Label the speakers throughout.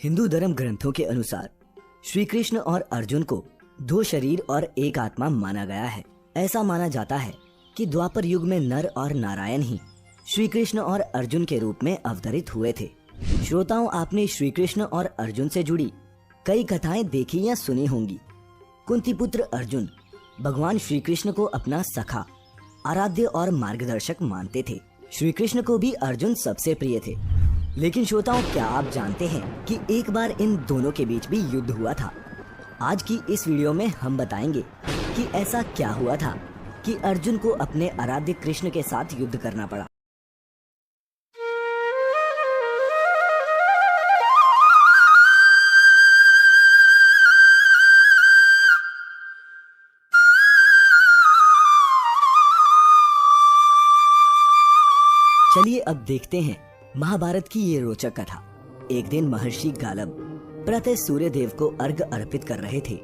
Speaker 1: हिंदू धर्म ग्रंथों के अनुसार श्री कृष्ण और अर्जुन को दो शरीर और एक आत्मा माना गया है। ऐसा माना जाता है कि द्वापर युग में नर और नारायण ही श्री कृष्ण और अर्जुन के रूप में अवतरित हुए थे। श्रोताओं, आपने श्री कृष्ण और अर्जुन से जुड़ी कई कथाएं देखी या सुनी होंगी। कुंती पुत्र अर्जुन भगवान श्री कृष्ण को अपना सखा, आराध्य और मार्गदर्शक मानते थे। श्री कृष्ण को भी अर्जुन सबसे प्रिय थे। लेकिन श्रोताओं, क्या आप जानते हैं कि एक बार इन दोनों के बीच भी युद्ध हुआ था? आज की इस वीडियो में हम बताएंगे कि ऐसा क्या हुआ था कि अर्जुन को अपने आराध्य कृष्ण के साथ युद्ध करना पड़ा। चलिए अब देखते हैं महाभारत की ये रोचक कथा। एक दिन महर्षि गालब प्रातः सूर्य देव को अर्घ अर्पित कर रहे थे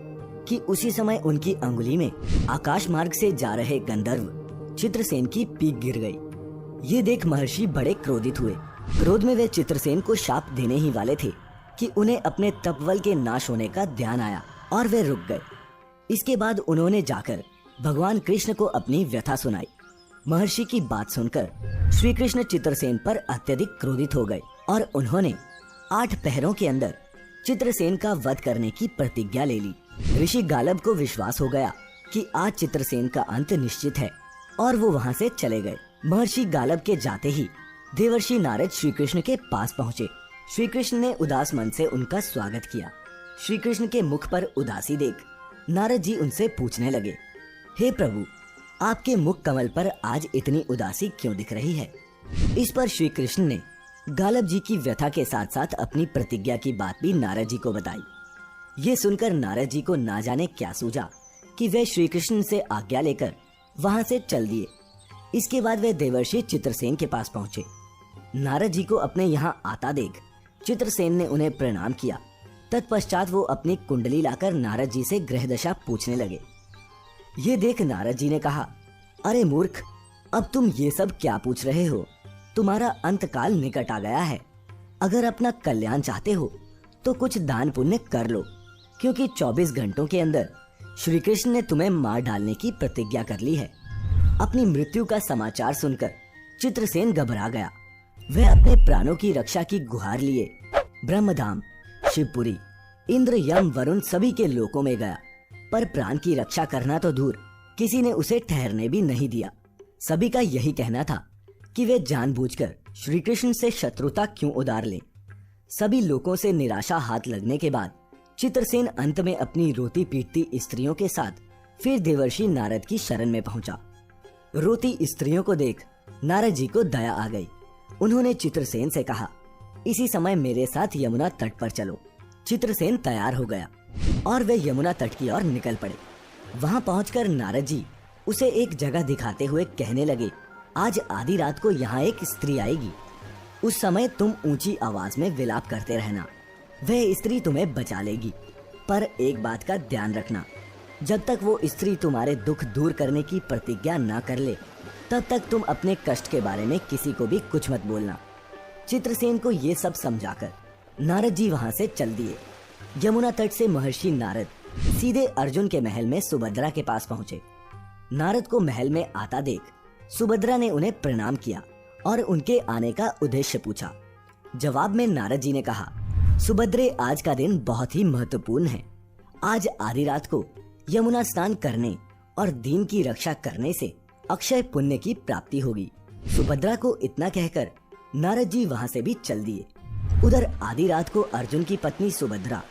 Speaker 1: कि उसी समय उनकी अंगुली में आकाश मार्ग से जा रहे गंधर्व चित्रसेन की पीक गिर गई। ये देख महर्षि बड़े क्रोधित हुए। क्रोध में वे चित्रसेन को शाप देने ही वाले थे कि उन्हें अपने तपबल के नाश होने का ध्यान आया और वे रुक गए। इसके बाद उन्होंने जाकर भगवान कृष्ण को अपनी व्यथा सुनाई। महर्षि की बात सुनकर श्री कृष्ण चित्रसेन पर अत्यधिक क्रोधित हो गए और उन्होंने 8 पहरों के अंदर चित्रसेन का वध करने की प्रतिज्ञा ले ली। ऋषि गालब को विश्वास हो गया कि आज चित्रसेन का अंत निश्चित है और वो वहां से चले गए। महर्षि गालब के जाते ही देवर्षि नारद श्री कृष्ण के पास पहुँचे। श्री कृष्ण ने उदास मन से उनका स्वागत किया। श्री कृष्ण के मुख पर उदासी देख नारद जी उनसे पूछने लगे, हे प्रभु, आपके मुख कमल पर आज इतनी उदासी क्यों दिख रही है? इस पर श्री कृष्ण ने गालब जी की व्यथा के साथ साथ अपनी प्रतिज्ञा की बात भी नारद जी को बताई। ये सुनकर नारद जी को ना जाने क्या सूझा कि वे श्री कृष्ण से आज्ञा लेकर वहां से चल दिए। इसके बाद वे देवर्षि चित्रसेन के पास पहुंचे। नारद जी को अपने यहाँ आता देख चित्रसेन ने उन्हें प्रणाम किया। तत्पश्चात वो अपनी कुंडली लाकर नारद जी से ग्रह दशा पूछने लगे। ये देख नारद जी ने कहा, अरे मूर्ख, अब तुम ये सब क्या पूछ रहे हो? तुम्हारा अंतकाल निकट आ गया है। अगर अपना कल्याण चाहते हो तो कुछ दान पुण्य कर लो, क्योंकि 24 घंटों के अंदर श्री कृष्ण ने तुम्हें मार डालने की प्रतिज्ञा कर ली है। अपनी मृत्यु का समाचार सुनकर चित्रसेन घबरा गया। वह अपने प्राणों की रक्षा की गुहार लिए ब्रह्मधाम, शिवपुरी, इंद्र, यम, वरुण सभी के लोकों में गया, पर प्राण की रक्षा करना तो दूर, किसी ने उसे ठहरने भी नहीं दिया। सभी का यही कहना था कि वे जानबूझकर श्री कृष्ण से शत्रुता क्यों उधार लें। सभी लोगों से निराशा हाथ लगने के बाद चित्रसेन अंत में अपनी रोती पीटती स्त्रियों के साथ फिर देवर्षि नारद की शरण में पहुंचा। रोती स्त्रियों को देख नारद जी को दया आ गई। उन्होंने चित्रसेन से कहा, इसी समय मेरे साथ यमुना तट पर चलो। चित्रसेन तैयार हो गया और वे यमुना तट की ओर निकल पड़े। वहां पहुंचकर नारद जी उसे एक जगह दिखाते हुए कहने लगे, आज आधी रात को यहाँ एक स्त्री आएगी। उस समय तुम ऊंची आवाज में विलाप करते रहना, वह स्त्री तुम्हें बचा लेगी। पर एक बात का ध्यान रखना, जब तक वो स्त्री तुम्हारे दुख दूर करने की प्रतिज्ञा न कर ले, तब तक तुम अपने कष्ट के बारे में किसी को भी कुछ मत बोलना। चित्रसेन को ये सब समझाकर नारद जी वहां से चल दिए। यमुना तट से महर्षि नारद सीधे अर्जुन के महल में सुभद्रा के पास पहुंचे। नारद को महल में आता देख सुभद्रा ने उन्हें प्रणाम किया और उनके आने का उद्देश्य पूछा। जवाब में नारद जी ने कहा, सुभद्रे, आज का दिन बहुत ही महत्वपूर्ण है। आज आधी रात को यमुना स्नान करने और दीन की रक्षा करने से अक्षय पुण्य की प्राप्ति होगी। सुभद्रा को इतना कहकर नारद जी वहां से भी चल दिए। उधर आधी रात को अर्जुन की पत्नी सुभद्रा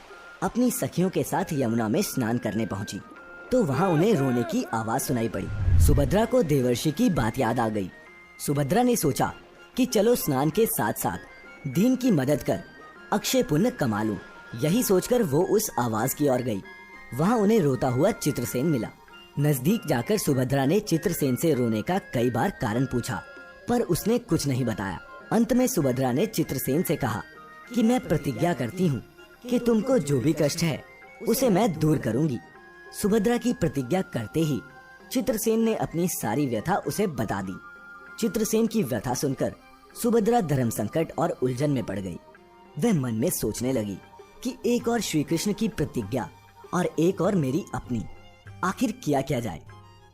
Speaker 1: अपनी सखियों के साथ यमुना में स्नान करने पहुंची तो वहां उन्हें रोने की आवाज सुनाई पड़ी। सुभद्रा को देवर्षि की बात याद आ गई। सुभद्रा ने सोचा कि चलो स्नान के साथ साथ दीन की मदद कर अक्षय पुण्य कमा लूं। यही सोचकर वो उस आवाज की ओर गई। वहां उन्हें रोता हुआ चित्रसेन मिला। नजदीक जाकर सुभद्रा ने चित्रसेन से रोने का कई बार कारण पूछा, पर उसने कुछ नहीं बताया। अंत में सुभद्रा ने चित्रसेन से कहा कि मैं प्रतिज्ञा करती हूँ कि तुमको जो भी कष्ट है उसे मैं दूर करूंगी। सुभद्रा की प्रतिज्ञा करते ही चित्रसेन ने अपनी सारी व्यथा उसे बता दी। चित्रसेन की व्यथा सुनकर सुभद्रा धर्म संकट और उलझन में पड़ गई। वह मन में सोचने लगी कि एक और श्री कृष्ण की प्रतिज्ञा और एक और मेरी अपनी, आखिर किया क्या जाए।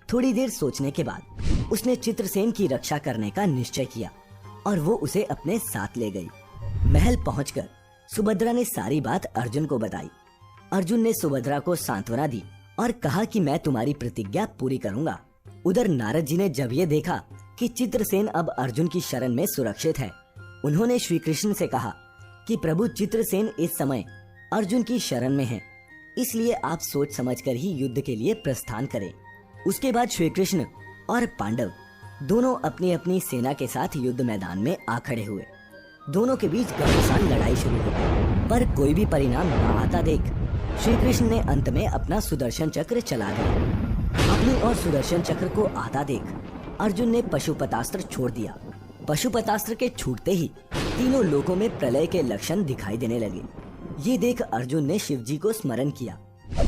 Speaker 1: थोड़ी देर सोचने के बाद उसने चित्रसेन की रक्षा करने का निश्चय किया और वो उसे अपने साथ ले गई। महल पहुंचकर सुभद्रा ने सारी बात अर्जुन को बताई। अर्जुन ने सुभद्रा को सांत्वना दी और कहा कि मैं तुम्हारी प्रतिज्ञा पूरी करूंगा। उधर नारद जी ने जब ये देखा कि चित्रसेन अब अर्जुन की शरण में सुरक्षित है, उन्होंने श्री कृष्ण से कहा कि प्रभु चित्रसेन इस समय अर्जुन की शरण में है, इसलिए आप सोच समझकर ही युद्ध के लिए प्रस्थान करें। उसके बाद श्री कृष्ण और पांडव दोनों अपनी अपनी सेना के साथ युद्ध मैदान में आ खड़े हुए। दोनों के बीच घमासान लड़ाई शुरू हो गई, पर कोई भी परिणाम न आता देख श्री कृष्ण ने अंत में अपना सुदर्शन चक्र चला दिया। अपनी और सुदर्शन चक्र को आता देख अर्जुन ने पशुपतास्त्र छोड़ दिया। पशुपतास्त्र के छूटते ही तीनों लोकों में प्रलय के लक्षण दिखाई देने लगे। ये देख अर्जुन ने शिवजी को स्मरण किया।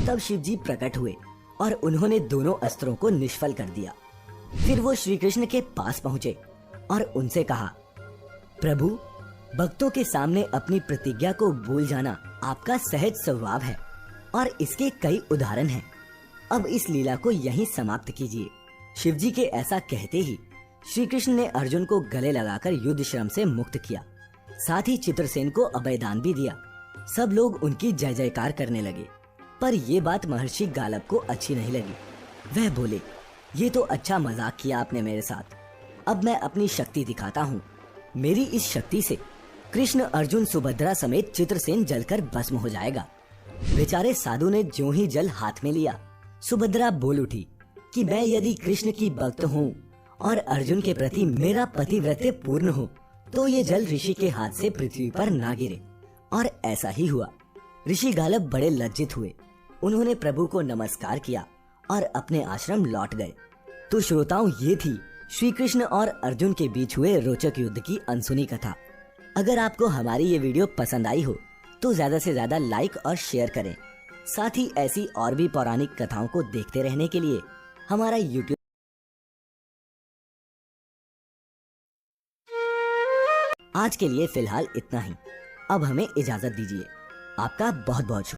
Speaker 1: तब शिवजी प्रकट हुए और उन्होंने दोनों अस्त्रों को निष्फल कर दिया। फिर वो श्री कृष्ण के पास पहुँचे और उनसे कहा, प्रभु, भक्तों के सामने अपनी प्रतिज्ञा को भूल जाना आपका सहज स्वभाव है और इसके कई उदाहरण हैं। अब इस लीला को यहीं समाप्त कीजिए। शिवजी के ऐसा कहते ही श्री कृष्ण ने अर्जुन को गले लगाकर युद्ध श्रम से मुक्त किया। साथ ही चित्रसेन को अभयदान भी दिया। सब लोग उनकी जय जयकार करने लगे। पर ये बात महर्षि गालब को अच्छी नहीं लगी। वह बोले, ये तो अच्छा मजाक किया आपने मेरे साथ। अब मैं अपनी शक्ति दिखाता हूँ। मेरी इस शक्ति से कृष्ण, अर्जुन, सुभद्रा समेत चित्रसेन जलकर भस्म हो जाएगा। बेचारे साधु ने ज्यों ही जल हाथ में लिया, सुभद्रा बोल उठी कि मैं यदि कृष्ण की भक्त हूँ और अर्जुन के प्रति मेरा पतिव्रत्य पूर्ण हो तो ये जल ऋषि के हाथ से पृथ्वी पर ना गिरे। और ऐसा ही हुआ। ऋषि गालब बड़े लज्जित हुए। उन्होंने प्रभु को नमस्कार किया और अपने आश्रम लौट गए। तो श्रोताओं, ये थी श्री कृष्ण और अर्जुन के बीच हुए रोचक युद्ध की अनसुनी कथा। अगर आपको हमारी ये वीडियो पसंद आई हो तो ज्यादा से ज्यादा लाइक और शेयर करें। साथ ही ऐसी और भी पौराणिक कथाओं को देखते रहने के लिए हमारा YouTube। आज के लिए फिलहाल इतना ही। अब हमें इजाजत दीजिए। आपका बहुत बहुत शुक्रिया।